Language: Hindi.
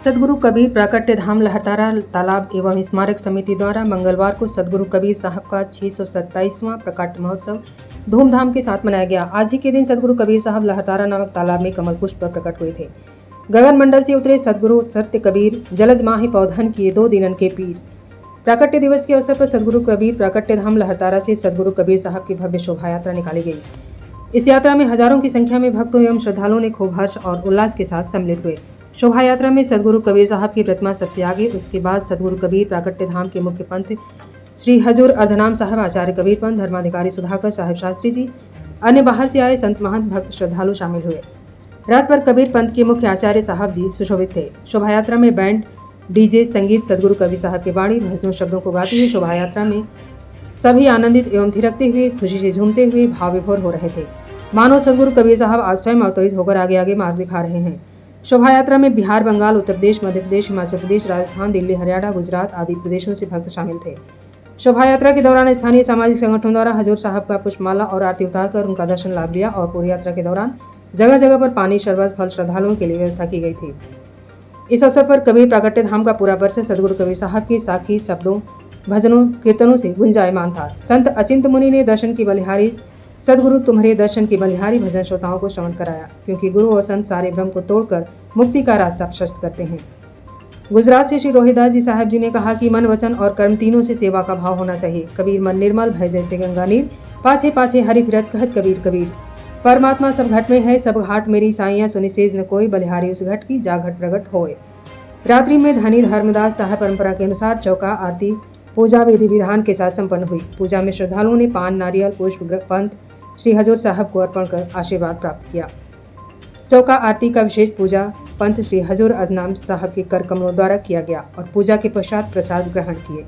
सदगुरु कबीर प्राकट्य धाम लहरतारा तालाब एवं स्मारक समिति द्वारा मंगलवार को सदगुरु कबीर साहब का 627वां प्रकाट्य महोत्सव धूमधाम के साथ मनाया गया। आज ही के दिन सदगुरु कबीर साहब लहरतारा नामक तालाब में कमल पुष्प पर प्रकट हुए थे। गगन मंडल से उतरे सदगुरु सत्य कबीर जलज माहि पौधन किए 2 दिनन के पीर। प्राकट्य दिवस के अवसर पर सदगुरु कबीर प्राकट्य धाम लहरतारा से सदगुरु कबीर साहब की भव्य शोभा यात्रा निकाली गई। इस यात्रा में हजारों की संख्या में भक्तों एवं श्रद्धालुओं ने खूब हर्ष और उल्लास के साथ सम्मिलित हुए। शोभा यात्रा में सदगुरु कबीर साहब की प्रतिमा सबसे आगे, उसके बाद सदगुरु कबीर प्राकट्य धाम के मुख्य पंथ श्री हजूर अर्धनाम साहब, आचार्य कबीर पंथ, धर्माधिकारी सुधाकर साहिब शास्त्री जी, अन्य बाहर से आए संत महंत भक्त श्रद्धालु शामिल हुए। रात पर कबीर पंथ के मुख्य आचार्य साहब जी सुशोभित थे। शोभा यात्रा में बैंड, डीजे, संगीत, सदगुरु कबीर साहब की वाणी, भजनों, शब्दों को गाते हुए शोभा यात्रा में सभी आनंदित एवं थिरकते हुए, खुशी से झूमते हुए भाव विभोर हो रहे थे, मानो सदगुरु कबीर साहब आज स्वयं अवतरित होकर आगे आगे मार्ग दिखा रहे हैं। शोभा यात्रा में बिहार, बंगाल, उत्तर प्रदेश, मध्य प्रदेश, हिमाचल प्रदेश, राजस्थान, दिल्ली, हरियाणा, गुजरात आदि प्रदेशों से भक्त शामिल थे। शोभा यात्रा के दौरान स्थानीय सामाजिक संगठनों द्वारा हजूर साहब का पुष्पमाला और आरती उतारकर उनका दर्शन लाभ लिया और पूरी यात्रा के दौरान जगह जगह पर पानी, शरबत, फल श्रद्धालुओं के लिए व्यवस्था की गई थी। इस अवसर पर कबीर प्राकट्य धाम का पूरा परिसर सदगुरु कबीर साहब की साखी शब्दों, भजनों, कीर्तनों से गुंजायमान था। संत अचिंत मुनि ने दर्शन की बलिहारी सदगुरु तुम्हारे दर्शन की बलिहारी भजन श्रोताओं को श्रवण कराया, क्योंकि गुरु और संत सारे भ्रम को तोड़कर मुक्ति का रास्ता प्रशस्त करते हैं। गुजरात से श्री रोहिदास जी साहब जी ने कहा कि मन, वचन और कर्म तीनों से सेवा का भाव होना चाहिए। कबीर मन निर्मल भय जैसे गंगा नीर, पाछे पाछे हरि फिरत कहत कबीर कबीर। परमात्मा सब घट में है, सब घाट मेरी साइयां सुनि सेज न कोई, बलिहारी उस घट की जा घट प्रगट होए। रात्रि में धनी धर्मदास साहब परंपरा के अनुसार चौका आरती पूजा विधि विधान के साथ संपन्न हुई। पूजा में श्रद्धालुओं ने पान, नारियल, पुष्प, पंथ श्री हजूर साहब को अर्पण कर आशीर्वाद प्राप्त किया। चौका आरती का विशेष पूजा पंथ श्री हजूर अर्धनाम साहब के कर कमलों द्वारा किया गया और पूजा के पश्चात प्रसाद ग्रहण किए।